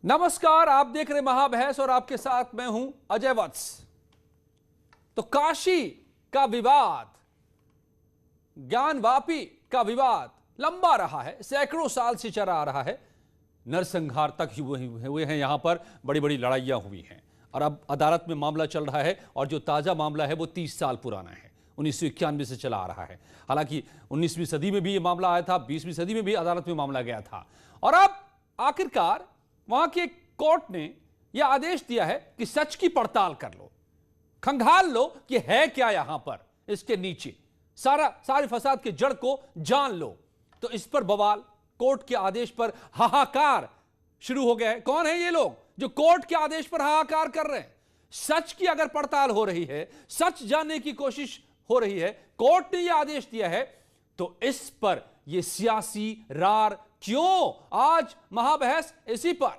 नमस्कार, आप देख रहे महाबहस और आपके साथ मैं हूं अजय वत्स। तो काशी का विवाद, ज्ञानवापी का विवाद लंबा रहा है, सैकड़ों साल से चला आ रहा है। नरसंहार तक ही हुए हैं, यहां पर बड़ी बड़ी लड़ाइयां हुई हैं और अब अदालत में मामला चल रहा है। और जो ताजा मामला है वो 30 साल पुराना है, 1991 से चला आ रहा है। हालांकि 19वीं सदी में भी ये मामला आया था, 20वीं सदी में भी अदालत में मामला गया था। और अब आखिरकार वहां के कोर्ट ने यह आदेश दिया है कि सच की पड़ताल कर लो, खंगाल लो कि है क्या यहां पर, इसके नीचे सारे फसाद के जड़ को जान लो। तो इस पर बवाल, कोर्ट के आदेश पर हाहाकार शुरू हो गया है। कौन है ये लोग जो कोर्ट के आदेश पर हाहाकार कर रहे हैं? सच की अगर पड़ताल हो रही है, सच जानने की कोशिश हो रही है, कोर्ट ने यह आदेश दिया है, तो इस पर यह सियासी रार क्यों? आज महाबहस इसी पर।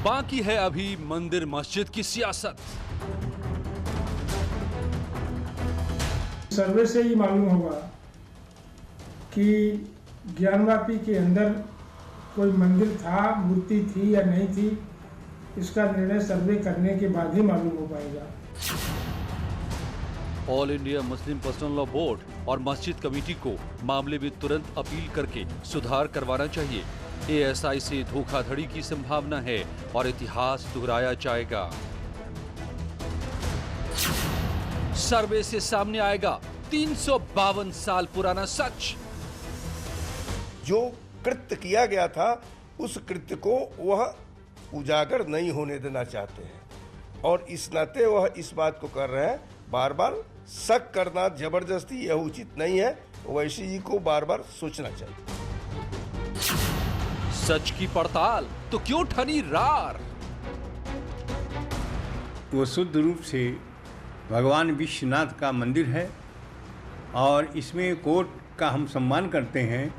बाकी है अभी मंदिर मस्जिद की सियासत। सर्वे से ही मालूम होगा कि ज्ञानवापी के अंदर कोई मंदिर था, मूर्ति थी या नहीं थी, इसका निर्णय सर्वे करने के बाद ही मालूम हो पाएगा। All India Muslim personal law board और मस्जिद कमेटी को मामले में तुरंत अपील करके सुधार करवाना चाहिए। एएसआई से धोखाधड़ी की संभावना है और इतिहास दोहराया जाएगा। सर्वे से सामने आएगा 352 साल पुराना सच। जो कृत्य किया गया था उस कृत्य को वह उजागर नहीं होने देना चाहते हैं और इस नाते वह इस बात को कर रहे हैं। बार बार शक करना जबरदस्ती यह उचित नहीं है, वैसे ही को बार बार सोचना चाहिए। सच की पड़ताल तो क्यों ठनी रार? वो शुद्ध रूप से भगवान विश्वनाथ का मंदिर है और इसमें कोर्ट का हम सम्मान करते हैं,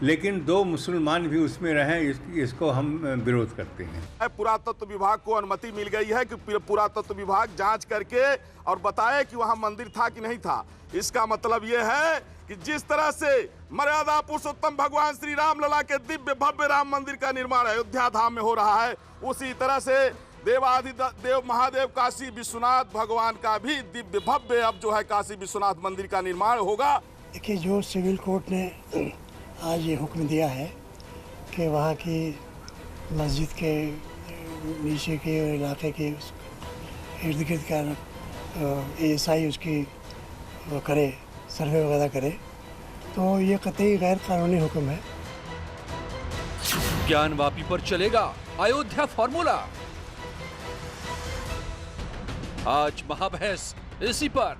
लेकिन दो मुसलमान भी उसमें रहें, इसको हम विरोध करते हैं। पुरातत्व विभाग को अनुमति मिल गई है कि पुरातत्व विभाग जांच करके और बताए कि वहां मंदिर था कि नहीं था। इसका मतलब यह है कि जिस तरह से मर्यादा पुरुषोत्तम भगवान श्री राम लला के दिव्य भव्य राम मंदिर का निर्माण अयोध्या धाम में हो रहा है, उसी तरह से देव महादेव काशी विश्वनाथ भगवान का भी दिव्य भव्य अब जो है काशी विश्वनाथ मंदिर का निर्माण होगा। देखिए, जो सिविल कोर्ट ने आज ये हुक्म दिया है कि वहाँ की मस्जिद के नीचे के इलाके के इर्द गिर्द का एएसआई उसकी वो करे, सर्वे वगैरह करे, तो ये कतई गैर कानूनी हुक्म है। ज्ञानवापी पर चलेगा अयोध्या फॉर्मूला। आज महाबहस इसी पर।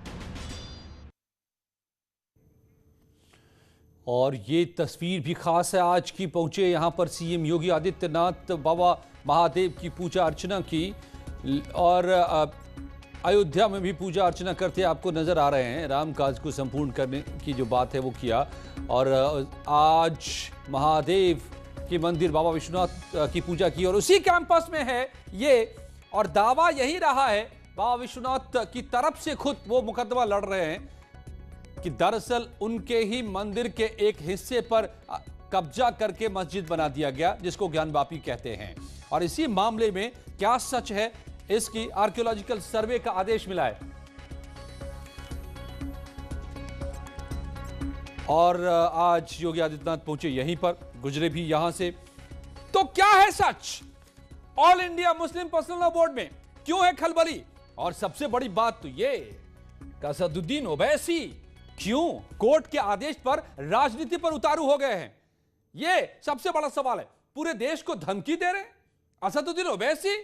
और ये तस्वीर भी खास है आज की। पहुंचे यहां पर सीएम योगी आदित्यनाथ, बाबा महादेव की पूजा अर्चना की और अयोध्या में भी पूजा अर्चना करते आपको नजर आ रहे हैं। राम काज को संपूर्ण करने की जो बात है वो किया। और आज महादेव के मंदिर बाबा विश्वनाथ की पूजा की और उसी कैंपस में है ये। और दावा यही रहा है बाबा विश्वनाथ की तरफ से, खुद वो मुकदमा लड़ रहे हैं कि दरअसल उनके ही मंदिर के एक हिस्से पर कब्जा करके मस्जिद बना दिया गया, जिसको ज्ञानवापी कहते हैं। और इसी मामले में क्या सच है, इसकी आर्कियोलॉजिकल सर्वे का आदेश मिला है। और आज योगी आदित्यनाथ पहुंचे यहीं पर, गुजरे भी यहां से। तो क्या है सच? All India Muslim personal law board में क्यों है खलबली? और सबसे बड़ी बात तो ये, असदुद्दीन ओवैसी क्यों कोर्ट के आदेश पर राजनीति पर उतारू हो गए हैं? यह सबसे बड़ा सवाल है। पूरे देश को धमकी दे रहे असदुद्दीन ओवैसी,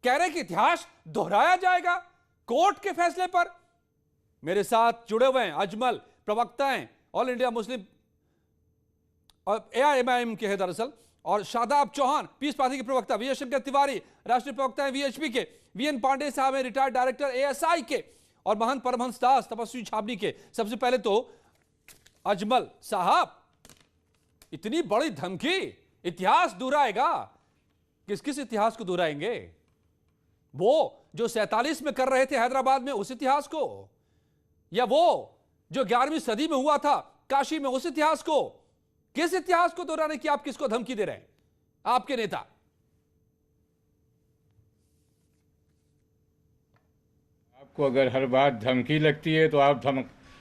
कह रहे कि इतिहास दोहराया जाएगा कोर्ट के फैसले पर। मेरे साथ जुड़े हुए हैं अजमल, प्रवक्ता हैं ऑल इंडिया मुस्लिम और एआईएमआईएम के हैं दरअसल, और शादाब चौहान पीस पार्टी के प्रवक्ता, विजय शंकर तिवारी राष्ट्रीय प्रवक्ता हैं वीएचपी के, वीएन पांडे साहब हैं रिटायर्ड डायरेक्टर एएसआई के, और महंत परमहंस दास तपस्वी छावनी के। सबसे पहले तो अजमल साहब, इतनी बड़ी धमकी, इतिहास दोहराएगा? किस किस इतिहास को दोहराएंगे? वो जो 47 में कर रहे थे हैदराबाद में उस इतिहास को, या वो जो 11वीं सदी में हुआ था काशी में उस इतिहास को? किस इतिहास को दोहराने की आप किसको धमकी दे रहे हैं आपके नेता? आपको अगर हर बात धमकी लगती है तो आप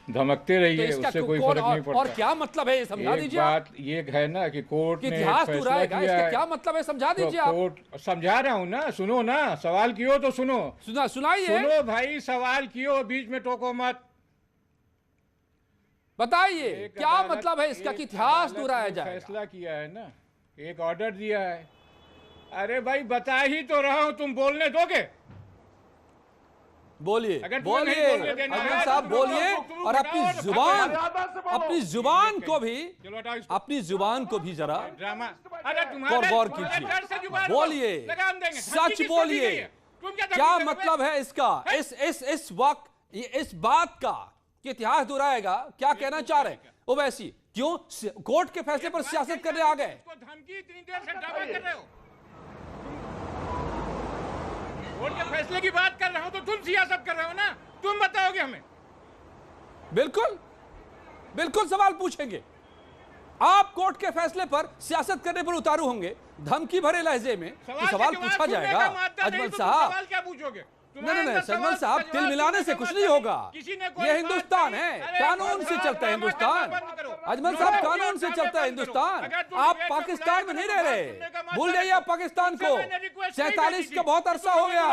धमकते रहिए, तो उससे कोई फर्क नहीं पड़ता। और क्या मतलब है ये समझा दीजिए। बात ये है ना कि कोर्ट ने इतिहास फैसला दोहराएगा, किया इसका है। क्या मतलब है समझा तो दीजिए आप। कोर्ट समझा रहा हूँ ना, सुनो ना, सवाल कियो तो सुनो। सुनाइए। सुनो भाई, सवाल कियो, बीच में टोको मत। बताइए क्या मतलब है इसका कि इतिहास दोहराया जाए? फैसला किया है ना, एक ऑर्डर दिया है। अरे भाई बता ही तो रहा हूं, तुम बोलने दोगे? बोलिए अगर तुम्हें बोलिए नहीं बोलने देना अजमल है, साहब तो बोलिए, तुम और अपनी बताओ, जुबान चलो हटाओ इसको। अपनी जुबान को भी जरा ड्रामा। अरे तुम्हारे गौर तुम्हारे कीजिए। डर से जुबान बोलिए, को लगाम देंगे। सच धमकी किसको दी बोलिए। गई है? तुम क्या क्या धमकी मतलब है इसका, इस वक्त इस बात का कि इतिहास दोहराएगा? क्या कहना चाह रहे हैं ओवैसी? क्यों कोर्ट के फैसले पर सियासत करने आ गए? धमकी इतनी देर से ड्रामा कर रहे हो। कोर्ट के फैसले की बात कर रहा हूं तो तुम सियासत कर रहे हो ना, तुम बताओगे हमें। बिल्कुल बिल्कुल सवाल पूछेंगे। आप कोर्ट के फैसले पर सियासत करने पर उतारू होंगे धमकी भरे लहजे में, तो सवाल पूछा जाएगा अजमल साहब। सवाल क्या पूछोगे? नहीं अजमल साहब, तिल मिलाने से कुछ नहीं होगा। ये हिंदुस्तान है, कानून से चलता है हिंदुस्तान। अजमल साहब, कानून से चलता है हिंदुस्तान। आप पाकिस्तान में नहीं रह रहे, भूल जाइए आप पाकिस्तान को। 47 का बहुत अरसा हो गया,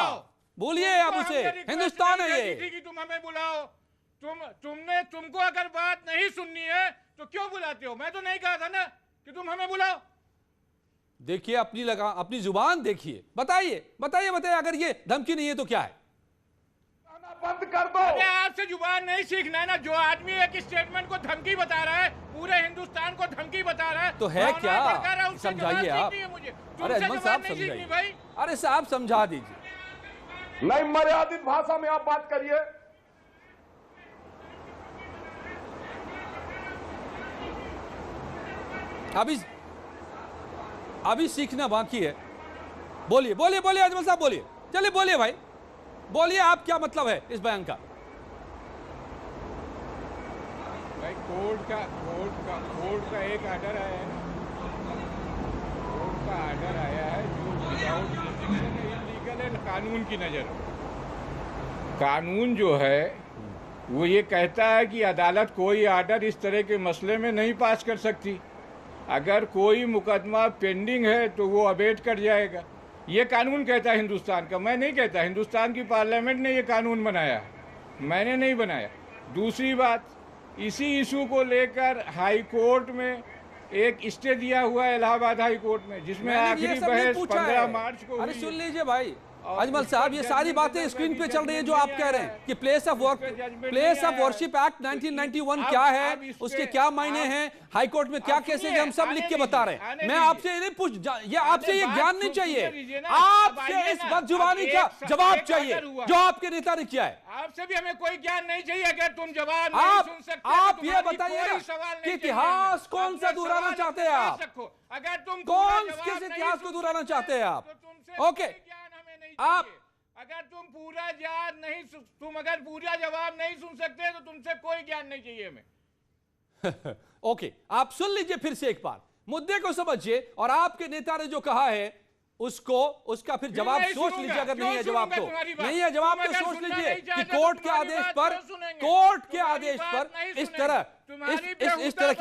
भूलिए आप उसे। हिंदुस्तान है ये। तुम हमें बुलाओ, तुमको अगर बात नहीं सुननी है तो क्यों बुलाते हो? मैं तो नहीं कहा था ना कि तुम हमें बुलाओ। देखिए अपनी जुबान देखिए। बताइए अगर ये धमकी नहीं है तो क्या है? बंद कर दो। अरे आपसे जुबान नहीं सीखना है ना। जो आदमी एक स्टेटमेंट को धमकी बता रहा है, पूरे हिंदुस्तान को धमकी बता रहा है, तो है क्या? समझाइए आप। अरे अजमल साहब समझाइए। भाई अरे साहब समझा दीजिए। नहीं, मर्यादित भाषा में आप बात करिए। अभी सीखना बाकी है। बोलिए अजमल साहब, बोलिए। चलिए बोलिए भाई, बोलिए आप क्या मतलब है इस बयान का? भाई कोर्ट का एक ऑर्डर आया है। कोर्ट का ऑर्डर आया है जो विदाउट इलीगल है कानून की नज़र। कानून जो है वो ये कहता है कि अदालत कोई ऑर्डर इस तरह के मसले में नहीं पास कर सकती। अगर कोई मुकदमा पेंडिंग है तो वो अबेट कर जाएगा। ये कानून कहता है हिंदुस्तान का, मैं नहीं कहता। हिंदुस्तान की पार्लियामेंट ने ये कानून बनाया, मैंने नहीं बनाया। दूसरी बात, इसी इशू को लेकर हाई कोर्ट में एक स्टे दिया हुआ है इलाहाबाद हाई कोर्ट में, जिसमें आखिरी बहस 15 मार्च को अरे सुन लीजिए भाई अजमल साहब, ये सारी बातें स्क्रीन पे चल रही है जो आप कह रहे हैं कि प्लेस ऑफ वर्शिप एक्ट 1991 क्या है, उसके क्या मायने हैं, हाई कोर्ट में क्या केसेस, हम सब लिख के बता रहे हैं। मैं आपसे नहीं ये आपसे ये ज्ञान नहीं चाहिए, आपसे इस बदजुबानी का जवाब चाहिए जो आपके नेता ने किया है। आपसे भी हमें कोई ज्ञान नहीं चाहिए। अगर तुम जवाब नहीं सुन सकते आप ये बताइए कि इतिहास कौन सा दोहराना चाहते हैं आप? अगर तुम कौन किस इतिहास को दोहराना चाहते हैं आप? ओके, आप अगर तुम पूरा जवाब नहीं सुन सकते तो तुमसे कोई ज्ञान नहीं चाहिए हमें। ओके, आप सुन लीजिए फिर से एक बार, मुद्दे को समझिए और आपके नेता ने जो कहा है उसका फिर जवाब सोच लीजिए। अगर नहीं है जवाब तो नहीं है जवाब तो सोच लीजिए कि कोर्ट के आदेश पर इस तरह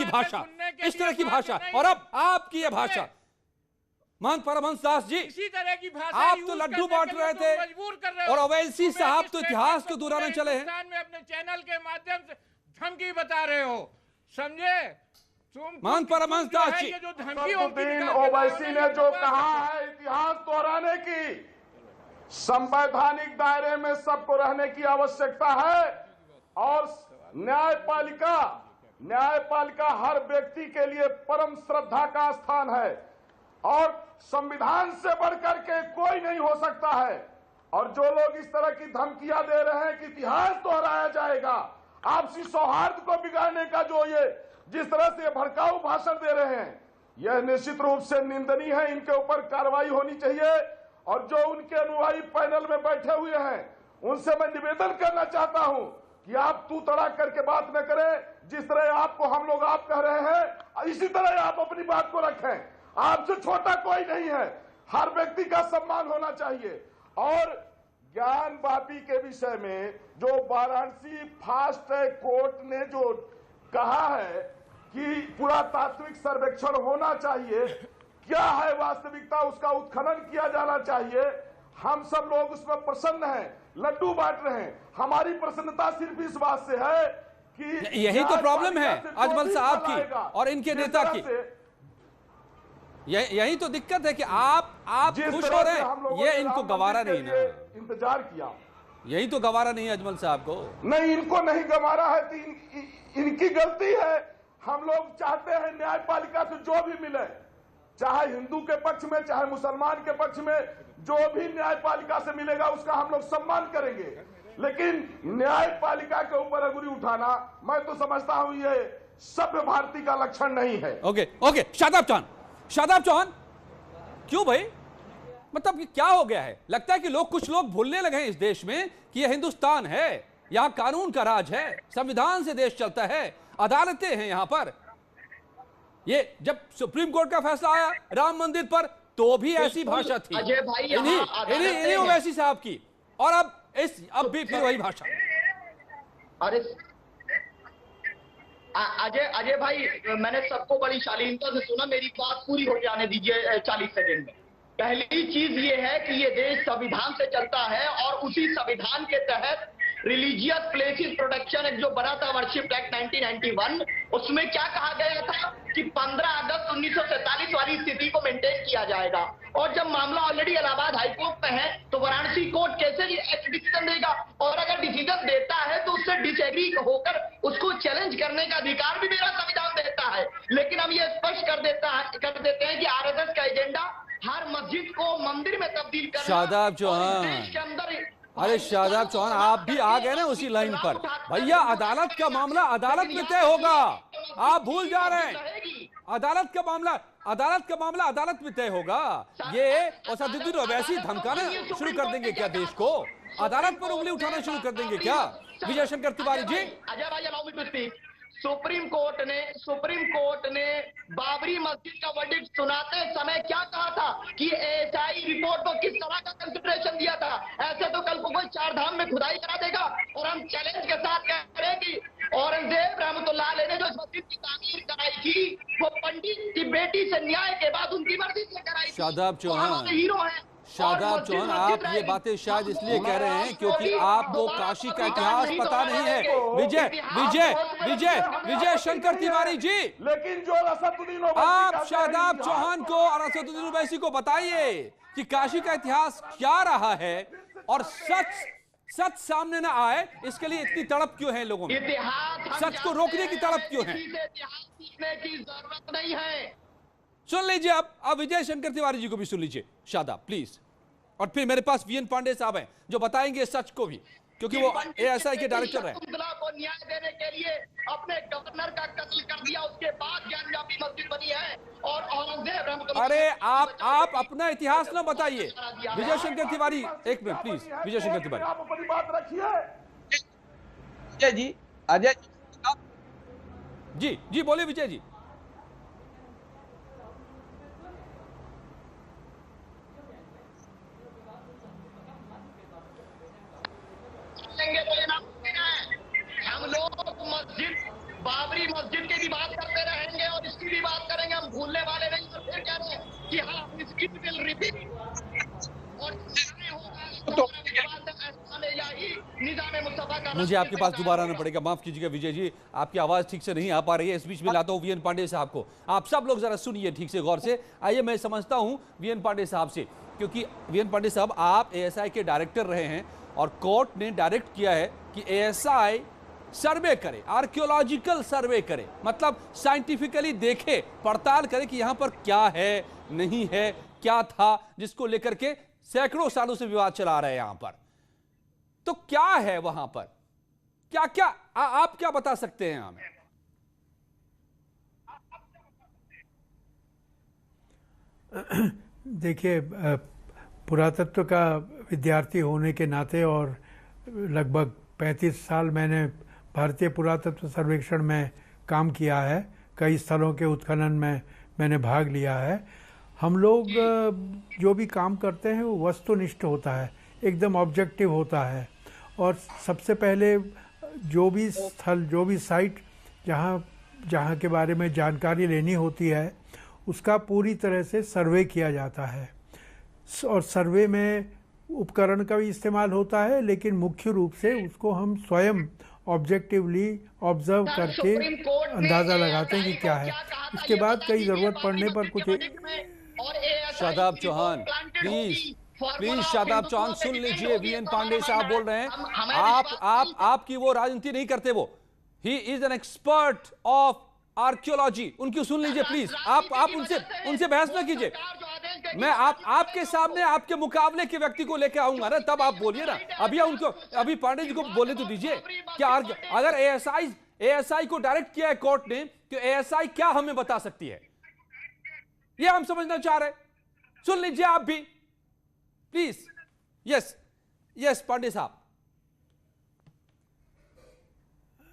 की भाषा और अब आपकी ये भाषा। महंत परमहंस दास जी, इसी तरह की भाषा आप तो लड्डू बांट रहे थे मजबूर कर रहे हो। और ओवैसी साहब तो इतिहास को दोहराने चले हैं। में अपने चैनल के माध्यम से धमकी बता रहे हो, समझे? तुम महंत परमहंस दास जी, असदुद्दीन ओवैसी ने जो कहा है इतिहास दोहराने की, संवैधानिक दायरे में सबको रहने की आवश्यकता है और न्यायपालिका हर व्यक्ति के लिए परम श्रद्धा का स्थान है और संविधान से बढ़कर के कोई नहीं हो सकता है। और जो लोग इस तरह की धमकियां दे रहे हैं कि इतिहास दोहराया जाएगा, आपसी सौहार्द को बिगाड़ने का जो ये जिस तरह से भड़काऊ भाषण दे रहे हैं, यह निश्चित रूप से निंदनीय है। इनके ऊपर कार्रवाई होनी चाहिए और जो उनके अनुयायी पैनल में बैठे हुए हैं उनसे मैं निवेदन करना चाहता हूं कि आप तू तड़ाक करके बात न करें। जिस तरह आपको हम लोग आप कह रहे हैं इसी तरह आप अपनी बात को रखें। आपसे छोटा कोई नहीं है, हर व्यक्ति का सम्मान होना चाहिए। और ज्ञान वापी के विषय में जो वाराणसी फास्ट ट्रैक कोर्ट ने जो कहा है कि पुरातात्विक सर्वेक्षण होना चाहिए, क्या है वास्तविकता उसका उत्खनन किया जाना चाहिए। हम सब लोग उसमें प्रसन्न हैं, लड्डू बांट रहे हैं। हमारी प्रसन्नता सिर्फ इस बात से है कि यही तो प्रॉब्लम है अजमल साहब की और इनके नेता की। यही तो दिक्कत है कि आप खुश हो रहे हैं, ये इनको गवारा नहीं ना। इंतजार किया, यही तो गवारा नहीं है अजमल साहब को। नहीं, इनको नहीं गवारा है तो इनकी गलती है। हम लोग चाहते हैं न्यायपालिका से जो भी मिले, चाहे हिंदू के पक्ष में चाहे मुसलमान के पक्ष में, जो भी न्यायपालिका से मिलेगा उसका हम लोग सम्मान करेंगे। लेकिन न्यायपालिका के ऊपर अंगुली उठाना मैं तो समझता हूं ये सभ्य भारतीय का लक्षण नहीं है। ओके शादाब चौहान क्यों भाई, मतलब कि क्या हो गया है? लगता है कि कुछ लोग भूलने लगे हैं इस देश में कि यह हिंदुस्तान है, यहां कानून का राज है, संविधान से देश चलता है, अदालतें हैं यहां पर। ये जब सुप्रीम कोर्ट का फैसला आया राम मंदिर पर तो भी ऐसी भाषा थी इन्हीं ओवैसी साहब की, और अब भी फिर वही भाषा। अरे अजय भाई, मैंने सबको बड़ी शालीनता से सुना, मेरी बात पूरी हो जाने दीजिए 40 सेकंड में। पहली चीज ये है कि ये देश संविधान से चलता है और उसी संविधान के तहत रिलीजियस प्लेसेस प्रोटेक्शन एक्ट जो बना था, वर्शिप एक्ट 1991, उसमें क्या कहा गया था कि 15 अगस्त 1947 वाली स्थिति को मेंटेन किया जाएगा। और जब मामला ऑलरेडी इलाहाबाद हाईकोर्ट में है तो वाराणसी कोर्ट कैसे डिसीजन देगा? और अगर डिसीजन देता है तो उससे डिसएग्री होकर उसको चैलेंज करने का अधिकार भी मेरा संविधान देता है। लेकिन हम ये स्पष्ट कर देते हैं कि आरएसएस का एजेंडा हर मस्जिद को मंदिर में तब्दील करना। शादाब चौहान, अरे शादाब चौहान आप भी आ गए ना उसी लाइन पर। भैया अदालत का मामला अदालत में तय होगा, आप भूल जा रहे हैं। अदालत का मामला अदालत में तय होगा। ये असदुद्दीन ओवैसी धमकाना शुरू कर देंगे क्या देश को? अदालत पर उंगली उठाना शुरू कर देंगे क्या? विजय शंकर तिवारी जी, अजय भाई allow me to speak. Supreme court ने बाबरी मस्जिद का वर्डिक्ट सुनाते समय क्या कहा था कि एएसआई रिपोर्ट को किस तरह का कंसिडरेशन दिया था? ऐसे तो कल को कोई 4 धाम में खुदाई करा देगा। और हम चैलेंज के साथ कह रहे हैं कि औरंगजेब रहमतुल्लाह अलैह ने जो इस मस्जिद की तामीर कराई थी वो पंडित की बेटी से न्याय के बाद उनकी मर्जी से कराई थी। शादाब चौहान, हीरो है। शादाब चौहान, आप ये बातें शायद इसलिए कह रहे हैं क्योंकि आपको काशी का इतिहास पता नहीं है। विजय शंकर तिवारी जी, लेकिन जो असदुद्दीन आप शादाब चौहान को और असदुद्दीन ओवैसी को बताइए कि काशी का इतिहास क्या रहा है और सच सामने ना आए इसके लिए इतनी तड़प क्यों है लोगों में? सच को रोकने की तड़प क्यों है? इतिहास सीखने की जरूरत नहीं है। सुन लीजिए अब विजय शंकर तिवारी जी को भी सुन लीजिए शादाब प्लीज। और फिर मेरे पास वीएन पांडे साहब हैं जो बताएंगे सच को भी, क्योंकि वो एएसआई के डायरेक्टर हैं। को न्याय देने के लिए अपने गवर्नर का कत्ल कर दिया, उसके बाद ज्ञानव्यापी मस्जिद बनी है। और औरंगजेब, अरे आप अपना इतिहास ना बताइए। विजय शंकर तिवारी, एक मिनट प्लीज। विजय शंकर तिवारी, आप अपनी बात रखिए। अजय जी बोलिए विजय जी। हम लोग बाबरी मस्जिद की भी बात करते रहेंगे और इसकी भी बात करेंगे, हम भूलने वाले नहीं। और फिर कह रहे हैं कि हाँ इट विल रिपीट और मुझे आपके पास दोबारा आना पड़ेगा, माफ कीजिएगा विजय जी, आपकी आवाज ठीक से नहीं आ पा रही है। इस बीच में लाता हूं वीएन पांडे साहब को। आप सब लोग जरा सुनिए ठीक से गौर से। आइए मैं समझता हूं वीएन पांडे साहब से, क्योंकि वीएन पांडे साहब आप एएसआई के डायरेक्टर रहे हैं और कोर्ट ने डायरेक्ट किया है कि एएसआई सर्वे करे, आर्कियोलॉजिकल सर्वे करे, मतलब साइंटिफिकली देखे, पड़ताल करे कि यहां पर क्या है नहीं है, क्या था, जिसको लेकर के सैकड़ों सालों से विवाद चला रहा है यहां पर। तो क्या है वहां पर, क्या आप क्या बता सकते हैं हमें? देखिए, पुरातत्व का विद्यार्थी होने के नाते और लगभग 35 साल मैंने भारतीय पुरातत्व सर्वेक्षण में काम किया है, कई स्थलों के उत्खनन में मैंने भाग लिया है। हम लोग जो भी काम करते हैं वो वस्तुनिष्ठ होता है, एकदम ऑब्जेक्टिव होता है। और सबसे पहले जो भी स्थल, जो भी साइट जहाँ के बारे में जानकारी लेनी होती है उसका पूरी तरह से सर्वे किया जाता है। और सर्वे में उपकरण का भी इस्तेमाल होता है, लेकिन मुख्य रूप से उसको हम स्वयं ऑब्जेक्टिवली ऑब्जर्व करके अंदाज़ा लगाते हैं कि क्या है। इसके बाद कई ज़रूरत पड़ने पर कुछ। शादाब चौहान प्लीज शादाब चौहान सुन लीजिए, वीएन पांडे साहब बोल रहे हैं। आपकी वो राजनीति नहीं करते, वो he is an expert of archaeology, उनकी सुन लीजिए प्लीज। आप उनसे बहस ना कीजिए। मैं आपके सामने आपके मुकाबले के व्यक्ति को लेकर आऊंगा ना, तब आप बोलिए ना। अभी पांडे जी को बोले तो दीजिए। क्या अगर एएसआई को डायरेक्ट किया है कोर्ट ने, तो एएसआई क्या हमें बता सकती है, ये हम समझना चाह रहे हैं। सुन लीजिए आप भी प्लीज। यस पांडे साहब।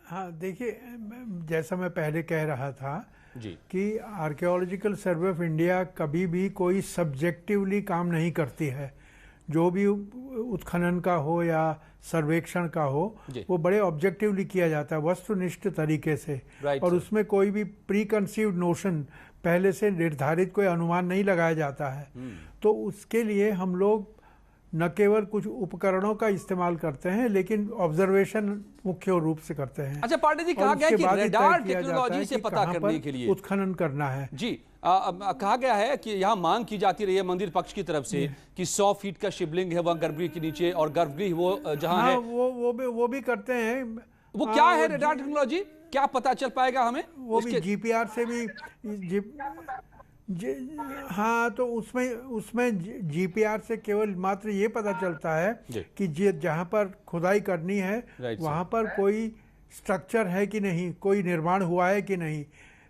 हाँ देखिए, जैसा मैं पहले कह रहा था जी कि आर्कियोलॉजिकल सर्वे ऑफ इंडिया कभी भी कोई सब्जेक्टिवली काम नहीं करती है। जो भी उत्खनन का हो या सर्वेक्षण का हो, वो बड़े ऑब्जेक्टिवली किया जाता है, वस्तुनिष्ठ तरीके से। और उसमें कोई भी प्री कंसीव्ड नोशन, पहले से निर्धारित कोई अनुमान नहीं लगाया जाता है। तो उसके लिए हम लोग न केवल कुछ उपकरणों का इस्तेमाल करते हैं, लेकिन ऑब्जर्वेशन मुख्य रूप से करते हैं। अच्छा पांडे जी, कहा गया कि रेडार टेक्नोलॉजी से पता करने के लिए उत्खनन करना है। जी कहा गया है कि यहाँ मांग की जाती रही है मंदिर पक्ष की तरफ से कि 100 फीट का शिवलिंग है वहाँ गर्भगृह के नीचे, और गर्भगृह वो जहाँ है वो भी करते हैं। वो क्या है रेडार टेक्नोलॉजी, क्या पता चल पाएगा हमें? वो भी जीपीआर से भी हाँ, तो उसमें जीपीआर से केवल मात्र ये पता चलता है कि जहाँ पर खुदाई करनी है वहाँ पर कोई स्ट्रक्चर है कि नहीं, कोई निर्माण हुआ है कि नहीं।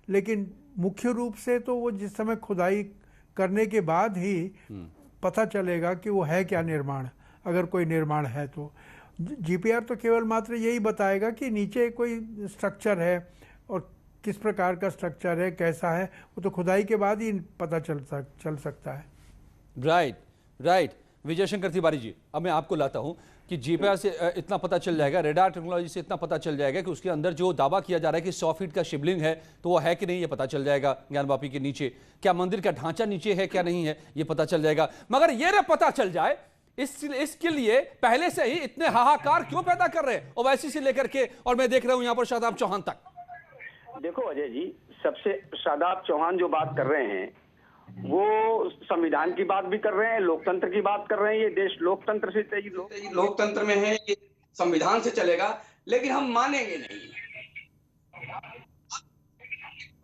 लेकिन मुख्य रूप से तो वो जिस समय खुदाई करने के बाद ही पता चलेगा कि वो है क्या निर्माण, अगर कोई निर्माण है तो। जीपीआर तो केवल मात्र यही बताएगा कि नीचे कोई स्ट्रक्चर है, और किस प्रकार का स्ट्रक्चर है, कैसा है, वो तो खुदाई के बाद ही पता चल सकता है। राइट विजय शंकर तिवारी जी, अब मैं आपको लाता हूं कि जीपीआर से इतना पता चल जाएगा, रेडार टेक्नोलॉजी से इतना पता चल जाएगा कि उसके अंदर जो दावा किया जा रहा है कि 100 फीट का शिवलिंग है, तो वो है कि नहीं ये पता चल जाएगा। ज्ञानवापी के नीचे क्या मंदिर का ढांचा नीचे है क्या नहीं है ये पता चल जाएगा। मगर ये ना पता चल जाए, इसके लिए पहले से ही इतने हाहाकार क्यों पैदा कर रहे हैं ओवैसी से लेकर के, और मैं देख रहा हूं यहां पर शादाब चौहान तक। देखो अजय जी, सबसे शादाब चौहान जो बात कर रहे हैं वो संविधान की बात भी कर रहे हैं, लोकतंत्र की बात कर रहे हैं। ये देश लोकतंत्र से लोकतंत्र में है, ये संविधान से चलेगा, लेकिन हम मानेंगे नहीं।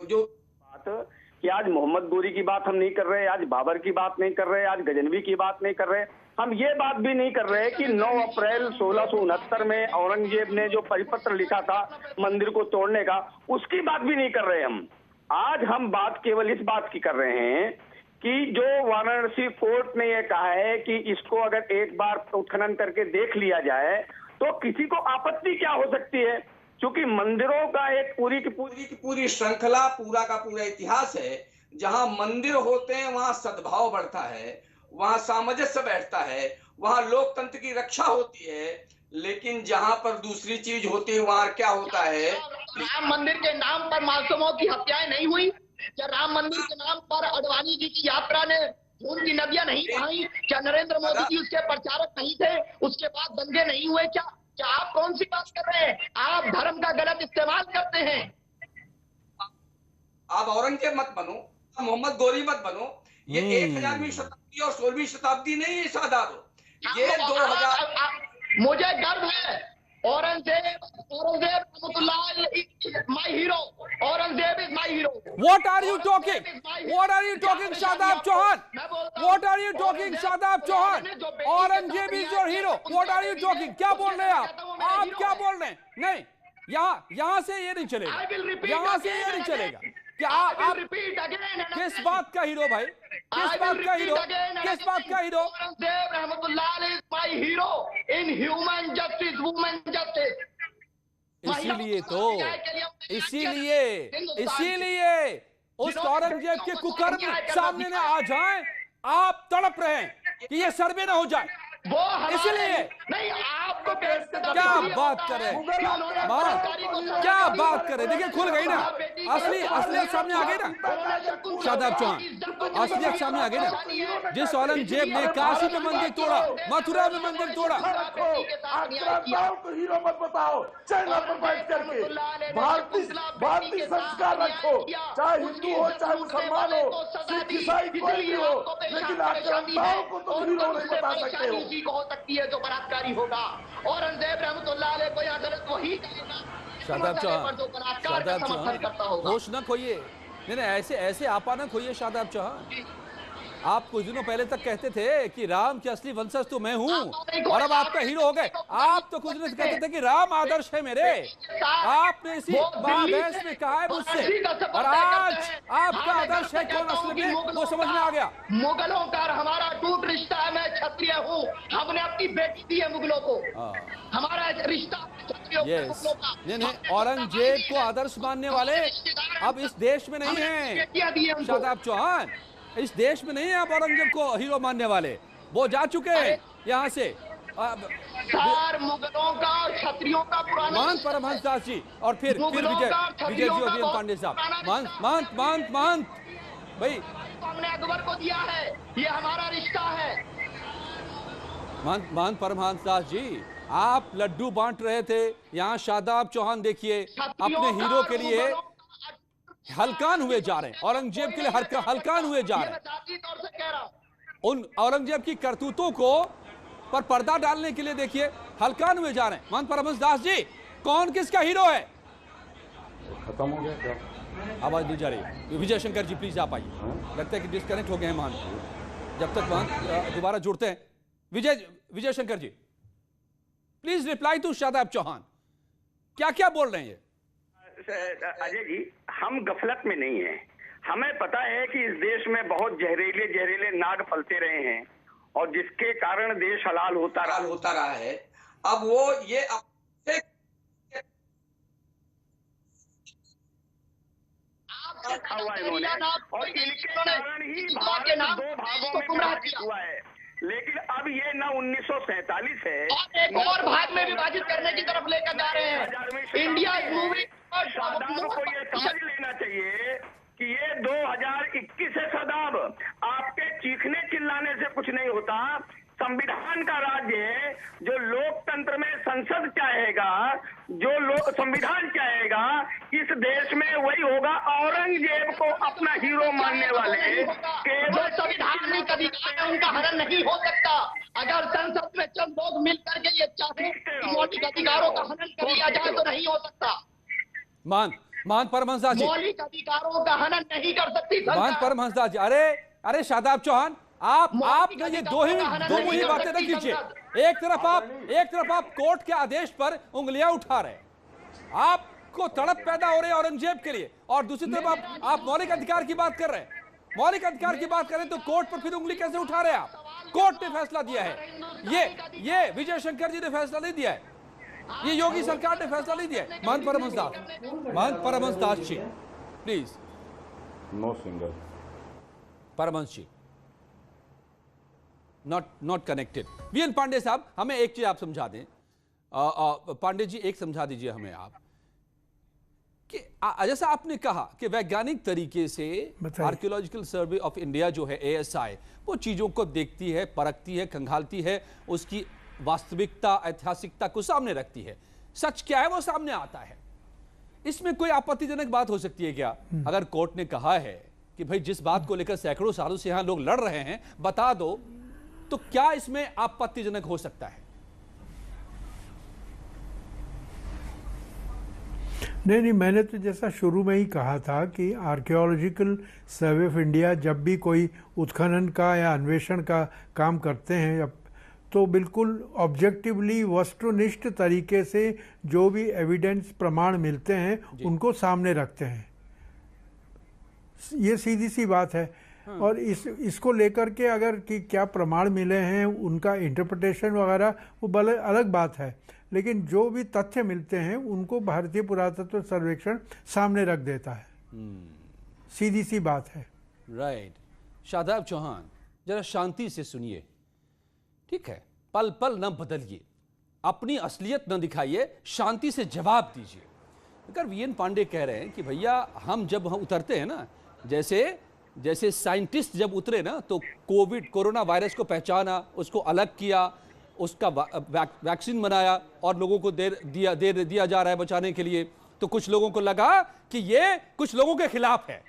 जो बात कि आज मोहम्मद गोरी की बात हम नहीं कर रहे, आज बाबर की बात नहीं कर रहे, आज गजनवी की बात नहीं कर रहे, हम ये बात भी नहीं कर रहे कि 9 अप्रैल 1669 में औरंगजेब ने जो परिपत्र लिखा था मंदिर को तोड़ने का, उसकी बात भी नहीं कर रहे हम। आज हम बात केवल इस बात की कर रहे हैं कि जो वाराणसी कोर्ट ने ये कहा है कि इसको अगर एक बार उत्खनन करके देख लिया जाए तो किसी को आपत्ति क्या हो सकती है, क्योंकि मंदिरों का एक पूरी की पूरी श्रृंखला, पूरा का पूरा इतिहास है। जहां मंदिर होते हैं वहां सद्भाव बढ़ता है, वहां सामंजस्य बैठता है, वहां लोकतंत्र की रक्षा होती है। लेकिन जहां पर दूसरी चीज होती है वहां क्या होता है? राम मंदिर के नाम पर मासूमों की हत्याएं नहीं हुई? क्या राम मंदिर के नाम पर अडवाणी जी की यात्रा ने खून की नदियां नहीं बहाई? क्या नरेंद्र मोदी जी उसके प्रचारक नहीं थे? उसके बाद दंगे नहीं हुए? क्या आप कौन सी बात कर रहे हैं? आप धर्म का गलत इस्तेमाल करते हैं। आप औरंगजेब मत बनो, मोहम्मद गोरी मत बनो। ये 1000वीं शताब्दी और 16वीं शताब्दी नहीं है सादाब, ये 2000। मुझे गर्व है, Aurangzeb my hero, Aurangzeb is my hero. What are you talking? What are you talking, Shadab Chauhan? What are you talking, Shadab Chauhan? Aurangzeb is your hero. What are you talking? क्या बोल रहे हैं आप क्या बोल रहे हैं? नहीं, यहाँ से ये नहीं चलेगा, यहाँ से ये नहीं चलेगा। क्या आप किस बात का हीरो भाई? किस बात का हीरो? किस बात का हीरो? औरंगजेब रहमतुल्लाह is my hero in human justice, women justice. इसीलिए उस औरंगजेब के कुकर्म सामने न आ जाएं, आप तड़प रहे हैं कि ये सर्वे ना हो जाए, वो इसलिए नहीं आपको क्या बात करें, क्या बात करें। देखिए खुल गई ना, असलियत सामने आ गई ना शादाब चौहान, असलियत सामने आ गई ना। जिस औरंगजेब ने काशी में मंदिर तोड़ा, मथुरा में मंदिर तोड़ा, आक्रांताओं को हीरो मत बताओ, चैनल पर बैठ करके भारतीय संस्कार रखो, चाहे हिंदू हो चाहे मुसलमान हो, सिख ईसाई कोई भी हो, लेकिन आक्रांताओं को तुम हीरो नहीं बता सकते हो। को हो सकती है जो बलात्कारी होगा। औरंगजेब रहमतुल्लाह अलैह को या गलत वही करेगा शादाब चौहान, समर्थन करता होगा। होश न खोइए, नहीं ऐसे आपा न खोइए शादाब चौहान। आप कुछ दिनों पहले तक कहते थे कि राम के असली वंशज तो मैं हूं, और अब आपका हीरो हो गए। आप तो कुछ दिनों से कहते थे कि राम आदर्श है मेरे, आपने इसी बहस में कहा है मुझसे, और आज आपका आदर्श है कौन असली में, वो समझ में आ गया। मुगलों का हमारा टूट रिश्ता है, मैं क्षत्रिय हूँ, हमने अपनी बेटी दी है मुगलों को, हमारा रिश्ता नहीं, औरंगजेब को आदर्श मानने वाले अब इस देश में नहीं है शादाब चौहान, इस देश में नहीं है आप औरंगजेब को हीरो मानने वाले, वो जा चुके हैं यहाँ से। मुगलों का और क्षत्रियों का पुराना महंत परमहंस दास जी और फिर विजय जी और वीएन पांडे साहब, महंत भाई, हमने अकबर को दिया है, ये हमारा रिश्ता है। महंत परमहंस दास जी, आप लड्डू बांट रहे थे, यहाँ शादाब चौहान देखिए अपने हीरो के लिए हलकान हुए जा रहे हैं, औरंगजेब के लिए हलकान हुए जा रहे हैं। उन औरंगजेब की करतूतों को पर पर्दा डालने के लिए देखिए हलकान हुए जा रहे हैं। महंत परमहंस दास जी, कौन किसका हीरो है? खत्म हो गया क्या? आवाज दी जा रही है। विजय शंकर जी प्लीज आप आइए, लगता है कि डिस्कनेक्ट हो गए हैं महंत, जब तक महंत दोबारा जुड़ते हैं। Vijay Shankar ji please reply to Shadab Chauhan, क्या क्या बोल रहे हैं ये? अजय जी, हम गफलत में नहीं हैं, हमें पता है कि इस देश में बहुत जहरीले नाग फलते रहे हैं और जिसके कारण देश हलाल होता रहा है। अब वो ये रखा हुआ है इन्होंने, और इनके कारण ही भारत दो भागों में विभाजित हुआ है। लेकिन अब ये न 1947 है, एक और भाग में विभाजित करने की तरफ लेकर जा रहे हैं। इंडिया मूवी शादाब को ये समझ लेना चाहिए कि ये 2021 है शादाब, आपके चीखने चिल्लाने से कुछ नहीं होता। संविधान का राज्य है, जो लोकतंत्र में संसद चाहेगा, जो संविधान चाहेगा, इस देश में वही होगा। औरंगजेब को अपना हीरो मानने वाले केवल संविधानिक अधिकार उनका हनन नहीं हो सकता। अगर संसद में चंद लोग मिल करके ये चाहते मौलिक अधिकारों का हनन कर लिया जाए तो नहीं हो सकता। महंत परमहंस दास जी, मौलिक अधिकारों का हनन नहीं कर सकती महंत परमहंस दास जी, अरे शादाब चौहान, आप ये दो ही बातें न कीजिए। एक तरफ आप कोर्ट के आदेश पर उंगलियां उठा रहे, आपको तड़प पैदा हो रही है औरंगजेब के लिए, और दूसरी तरफ आप मौलिक अधिकार की बात कर रहे हैं। मौलिक अधिकार की बात करें तो कोर्ट पर फिर उंगली कैसे उठा रहे हैं आप? कोर्ट ने फैसला दिया है, ये विजय शंकर जी ने फैसला नहीं दिया है, ये योगी सरकार ने फैसला नहीं दिया है। Mahant Paramhans Das ji please. No signal Paramhans ji not connected. VN Pandey sahab, हमें एक चीज आप समझा दें। पांडे जी एक समझा दीजिए हमें आप कि जैसा आपने कहा कि वैज्ञानिक तरीके से आर्कियोलॉजिकल सर्वे ऑफ इंडिया जो है ASI, वो चीजों को देखती है, परखती है, खंगालती है, उसकी वास्तविकता ऐतिहासिकता को सामने रखती है। सच क्या है वो सामने आता है। इसमें कोई आपत्तिजनक बात हो सकती है क्या? अगर कोर्ट ने कहा है कि भाई जिस बात को लेकर सैकड़ों सालों से यहां लोग लड़ रहे हैं बता दो, तो क्या इसमें आपत्तिजनक हो सकता है? नहीं, मैंने तो जैसा शुरू में ही कहा था कि आर्कियोलॉजिकल सर्वे ऑफ इंडिया जब भी कोई उत्खनन का या अन्वेषण का काम करते हैं तो बिल्कुल ऑब्जेक्टिवली वस्तुनिष्ठ तरीके से जो भी एविडेंस प्रमाण मिलते हैं उनको सामने रखते हैं। ये सीधी सी बात है। और इसको लेकर के अगर कि क्या प्रमाण मिले हैं, उनका इंटरप्रिटेशन वगैरह वो अलग बात है, लेकिन जो भी तथ्य मिलते हैं उनको भारतीय पुरातत्व सर्वेक्षण सामने रख देता है। सीधी सी बात है। राइट। शादाब चौहान, जरा शांति से सुनिए, ठीक है? पल पल न बदलिए, अपनी असलियत न दिखाइए, शांति से जवाब दीजिए। अगर वीएन पांडे कह रहे हैं कि भैया हम जब उतरते हैं ना, जैसे साइंटिस्ट जब उतरे ना, तो कोरोना वायरस को पहचाना, उसको अलग किया, उसका वैक्सीन बनाया और लोगों को दिया जा रहा है बचाने के लिए, तो कुछ लोगों को लगा कि ये कुछ लोगों के खिलाफ है।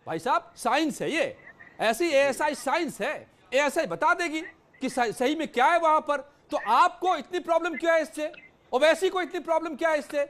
भाई साहब, साइंस है ये, ऐसी एएसआई साइंस है, एएसआई बता देगी कि सही में क्या है वहां पर। तो आपको इतनी प्रॉब्लम क्या है इससे, और वैसी को इतनी प्रॉब्लम क्या है इससे?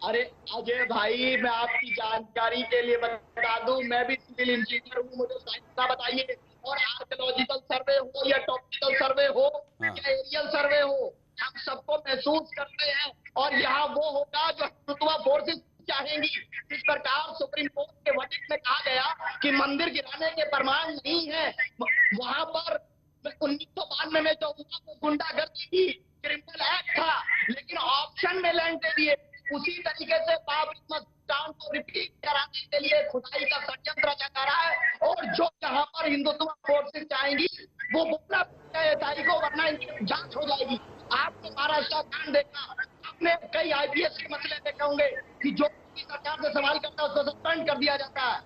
अरे अजय भाई, मैं आपकी जानकारी के लिए बता दूं, मैं भी सिविल इंजीनियर हूँ, मुझे साइंस का बताइए। और आर्कियोलॉजिकल सर्वे हो या टॉपिकल सर्वे हो या एरियल सर्वे हो, हम सबको महसूस करते हैं। और यहाँ वो होगा जो हिंदुत्व फोर्सेस चाहेंगी। इस प्रकार सुप्रीम कोर्ट के वर्डिक्ट में कहा गया कि मंदिर गिराने के प्रमाण नहीं है। वहां पर 1992 में जो हुआ वो गुंडागर्दी की क्रिमिनल एक्ट था, लेकिन ऑप्शन में लैंड दे दिए। उसी तरीके से बाबरी मस्जिद को रिपीट कराने के लिए खुदाई का षड्यंत्र रचा जा रहा है। और जो यहाँ पर हिंदुत्व फोर्सेस चाहेंगी वो बोलना एसआई को, वरना इनकी जांच हो जाएगी। आपने महाराष्ट्र कांड देखा, आपने कई आईपीएस के मसले देखे होंगे कि जो सरकार से सवाल करता है उसको सस्पेंड कर दिया जाता है।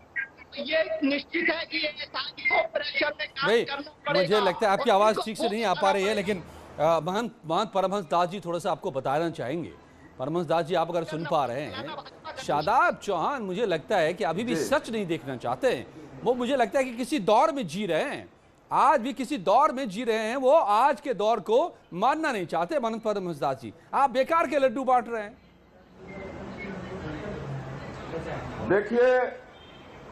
तो ये निश्चित है कि एसआई को प्रेशर में काम करना पड़ेगा। मुझे लगता है आपकी आवाज ठीक से नहीं आ पा रही है, लेकिन महंत परमहंस दास जी थोड़ा सा आपको बताना चाहेंगे। परमहंस दास जी, आप अगर सुन पा रहे हैं, शादाब चौहान मुझे लगता है कि अभी भी सच नहीं देखना चाहते हैं। वो मुझे लगता है कि किसी दौर में जी रहे हैं, आज भी किसी दौर में जी रहे हैं, वो आज के दौर को मानना नहीं चाहते। महंत परमहंस दास जी, आप बेकार के लड्डू बांट रहे हैं। देखिए,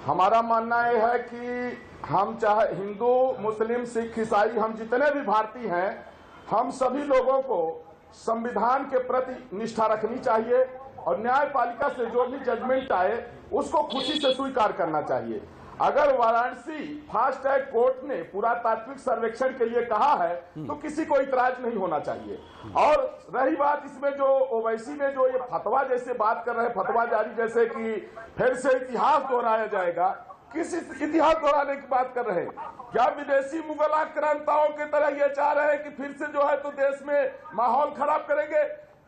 हमारा मानना यह है कि हम चाहे हिंदू, मुस्लिम, सिख, ईसाई, हम जितने भी भारतीय हैं, हम सभी लोगों को संविधान के प्रति निष्ठा रखनी चाहिए और न्यायपालिका से जो भी जजमेंट आए उसको खुशी से स्वीकार करना चाहिए। अगर वाराणसी फास्ट ट्रैक कोर्ट ने पुरातात्विक सर्वेक्षण के लिए कहा है तो किसी को इतराज नहीं होना चाहिए। और रही बात इसमें जो ओवैसी ने जो ये फतवा जैसे बात कर रहे हैं, फतवा जारी जैसे कि फिर से इतिहास दोहराया जाएगा, किस इतिहास दोहराने की बात कर रहे हैं? क्या विदेशी मुगल आक्रांताओं की तरह ये चाह रहे हैं कि फिर से जो है तो देश में माहौल खराब करेंगे?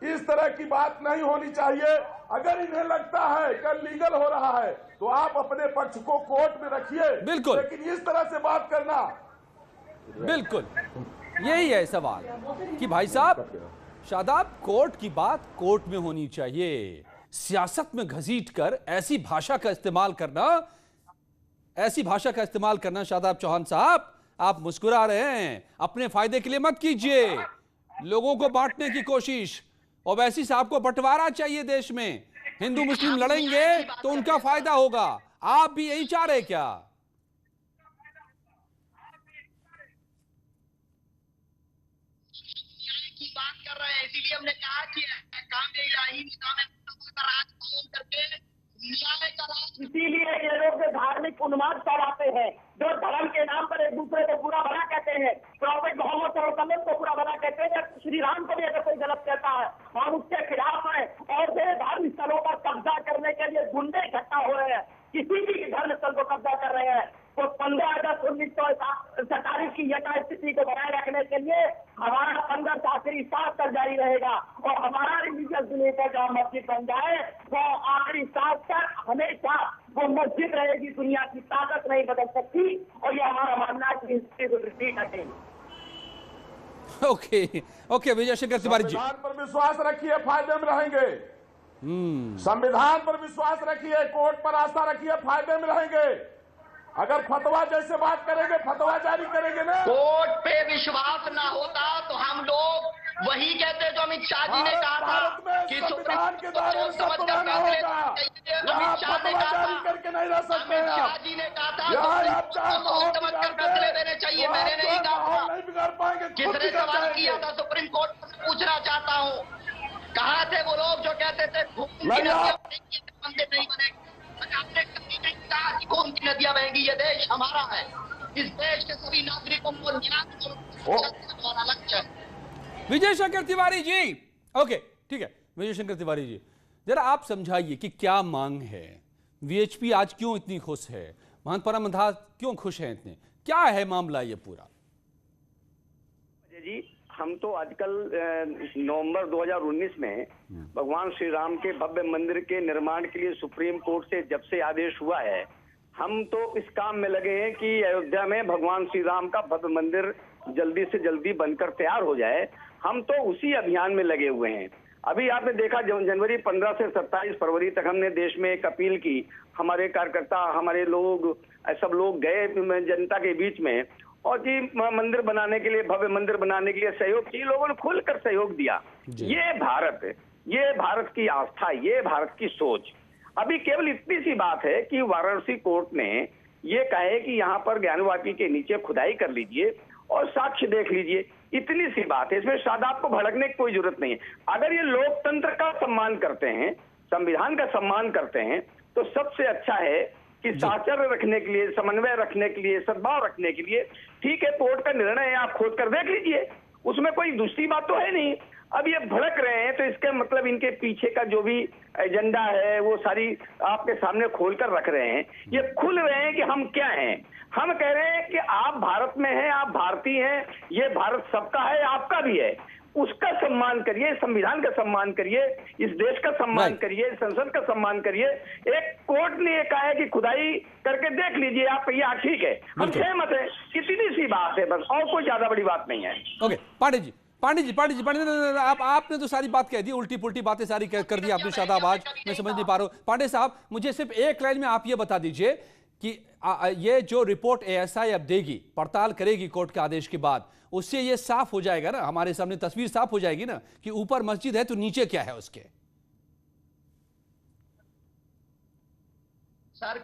इस तरह की बात नहीं होनी चाहिए। अगर इन्हें लगता है कि लीगल हो रहा है तो आप अपने पक्ष को कोर्ट में रखिए, बिल्कुल, लेकिन इस तरह से बात करना, बिल्कुल यही है सवाल कि भाई साहब, शादाब, कोर्ट की बात कोर्ट में होनी चाहिए। सियासत में घसीट कर ऐसी भाषा का इस्तेमाल करना, शादाब चौहान साहब, आप मुस्कुरा रहे हैं, अपने फायदे के लिए मत कीजिए। लोगों को बांटने की कोशिश, और वैसी साहब को बंटवारा चाहिए देश में। हिंदू मुस्लिम लड़ेंगे तो उनका फायदा होगा। आप भी यही चाह रहे क्या? की बात कर रहे हैं, इसीलिए हमने कहा कि काम इलाही निजाम राज कायम करके न्याय का राज। इसीलिए ये लोग धार्मिक उन्माद फैलाते हैं, जो धर्म के नाम पर एक दूसरे को बुरा भला कहते हैं। प्रॉफेट मोहम्मद सल्लल्लाहु अलैहि वसल्लम को बुरा भला कहते हैं, श्री राम को भी अगर कोई गलत कहता है हम उसके खिलाफ हैं। और वे धार्मिक स्थलों पर कब्जा करने के लिए गुंडे इकट्ठा हो रहे हैं, किसी भी धर्म स्थल को कब्जा कर रहे हैं। तो 15 अगस्त 1947 की यथास्थिति को बनाए रखने के लिए हमारा संघर्ष आखिरी सांस तक जारी रहेगा। और हमारा रिलीजियस बिलीफ है जहाँ मस्जिद बन जाए वो आखिरी सांस तक हमेशा वो मस्जिद रहेगी। दुनिया की ताकत नहीं बदल सकती, और ये हमारा मानना है कि हिस्ट्री को रिपीट करेंगे। ओके विजय शंकर तिवारी जी, संविधान पर विश्वास रखिए, फायदे में रहेंगे। संविधान पर विश्वास रखिए, कोर्ट पर आस्था रखिए, फायदे में रहेंगे। अगर फतवा जैसे बात करेंगे, फतवा जारी करेंगे ना, कोर्ट पे विश्वास ना होता तो हम लोग वही कहते जो अमित शाह जी ने कहा था कि संविधान के दायरे में सब बनाना होगा। अमित शाह ने कहा था, करके नहीं रह सकते। अमित शाह जी ने कहा था सोच समझ कर फैसले देने चाहिए। मैंने नहीं कहा, नहीं बिगाड़ पाएंगे। किसने सवाल किया था सुप्रीम कोर्ट से पूछना चाहता हूँ, कहाँ थे वो लोग जो कहते थे मंदिर नहीं बनेगा। आपने कभी नहीं कहा कि कौन सी नदियां बहेंगी, ये देश हमारा है, इस देश के सभी नागरिकों को न्याय और लक्ष्य है। विजय शंकर तिवारी जी, ओके ठीक है, विजय शंकर तिवारी जी जरा आप समझाइए कि क्या मांग है, वीएचपी आज क्यों इतनी खुश है, महंत परमहंस क्यों खुश है इतने, क्या है मामला ये पूरा? जी हम तो आजकल नवंबर 2019 में भगवान श्री राम के भव्य मंदिर के निर्माण के लिए सुप्रीम कोर्ट से जब से आदेश हुआ है, हम तो इस काम में लगे हैं कि अयोध्या में भगवान श्री राम का भव्य मंदिर जल्दी से जल्दी बनकर तैयार हो जाए। हम तो उसी अभियान में लगे हुए हैं। अभी आपने देखा जनवरी 15 से 27 फरवरी तक हमने देश में एक अपील की, हमारे कार्यकर्ता, हमारे लोग, सब लोग गए जनता के बीच में और जी मंदिर बनाने के लिए, भव्य मंदिर बनाने के लिए सहयोग की, लोगों ने खुलकर सहयोग दिया। ये भारत की आस्था, ये भारत की सोच। अभी केवल इतनी सी बात है कि वाराणसी कोर्ट ने ये कहे कि यहाँ पर ज्ञानवापी के नीचे खुदाई कर लीजिए और साक्ष्य देख लीजिए, इतनी सी बात है। इसमें शादाब को भड़कने की कोई जरूरत नहीं है। अगर ये लोकतंत्र का सम्मान करते हैं, संविधान का सम्मान करते हैं, तो सबसे अच्छा है कि साहचर्य रखने के लिए, समन्वय रखने के लिए, सद्भाव रखने के लिए, ठीक है कोर्ट का निर्णय है, आप खोद कर देख लीजिए, उसमें कोई दूसरी बात तो है नहीं। अब ये भड़क रहे हैं तो इसका मतलब इनके पीछे का जो भी एजेंडा है वो सारी आपके सामने खोल कर रख रहे हैं। ये खुल रहे हैं कि हम क्या हैं। हम कह रहे हैं कि आप भारत में हैं, आप भारतीय हैं, ये भारत सबका है, आपका भी है, उसका सम्मान करिए, संविधान का सम्मान करिए, इस देश का सम्मान करिए, संसद का सम्मान करिए। एक कोर्ट ने ये कहा है कि खुदाई करके देख लीजिए आप, ये ठीक है, हम सहमत हैं, इतनी सी बात है बस, और कोई ज्यादा बड़ी बात नहीं है। ओके पांडे जी आपने तो सारी बात कह दी, उल्टी पुल्टी बातें सारी कर दी आपने शादाब, आज मैं समझ नहीं पा रहा हूं। पांडे साहब मुझे सिर्फ एक लाइन में आप ये बता दीजिए कि ये जो रिपोर्ट एएसआई अब देगी, पड़ताल करेगी कोर्ट के आदेश के बाद, उससे ये साफ हो जाएगा ना, हमारे सामने तस्वीर साफ हो जाएगी ना कि ऊपर मस्जिद है तो नीचे क्या है उसके। सर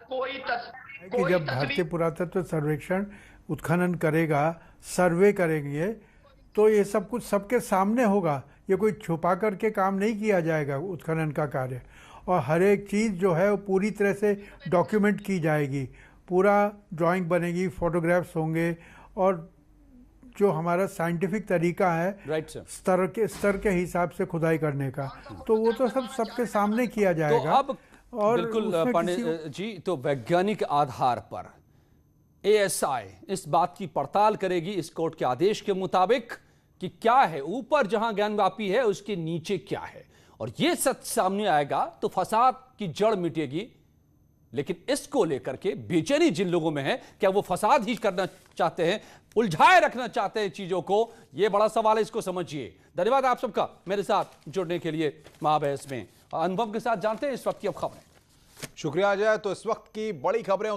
कि जब भारतीय पुरातत्व सर्वेक्षण उत्खनन करेगा, सर्वे करेंगे, तो ये सब कुछ सबके सामने होगा। ये कोई छुपा करके काम नहीं किया जाएगा उत्खनन का कार्य, और हर एक चीज़ जो है वो पूरी तरह से डॉक्यूमेंट की जाएगी, पूरा ड्राइंग बनेगी, फोटोग्राफ्स होंगे, और जो हमारा साइंटिफिक तरीका है स्तर के हिसाब से खुदाई करने का, तो वो तो सबके सामने किया जाएगा। तो अब और बिल्कुल पांडे जी, तो वैज्ञानिक आधार पर एएसआई इस बात की पड़ताल करेगी इस कोर्ट के आदेश के मुताबिक कि क्या है ऊपर जहां ज्ञानवापी है उसके नीचे क्या है, और यह सच सामने आएगा तो फसाद की जड़ मिटेगी। लेकिन इसको लेकर के बेचैनी जिन लोगों में है, क्या वो फसाद ही करना चाहते हैं, उलझाए रखना चाहते हैं चीजों को, यह बड़ा सवाल है, इसको समझिए। धन्यवाद आप सबका मेरे साथ जुड़ने के लिए महाबहस में। अनुभव के साथ जानते हैं इस वक्त की अब खबरें। शुक्रिया अजय। तो इस वक्त की बड़ी खबरें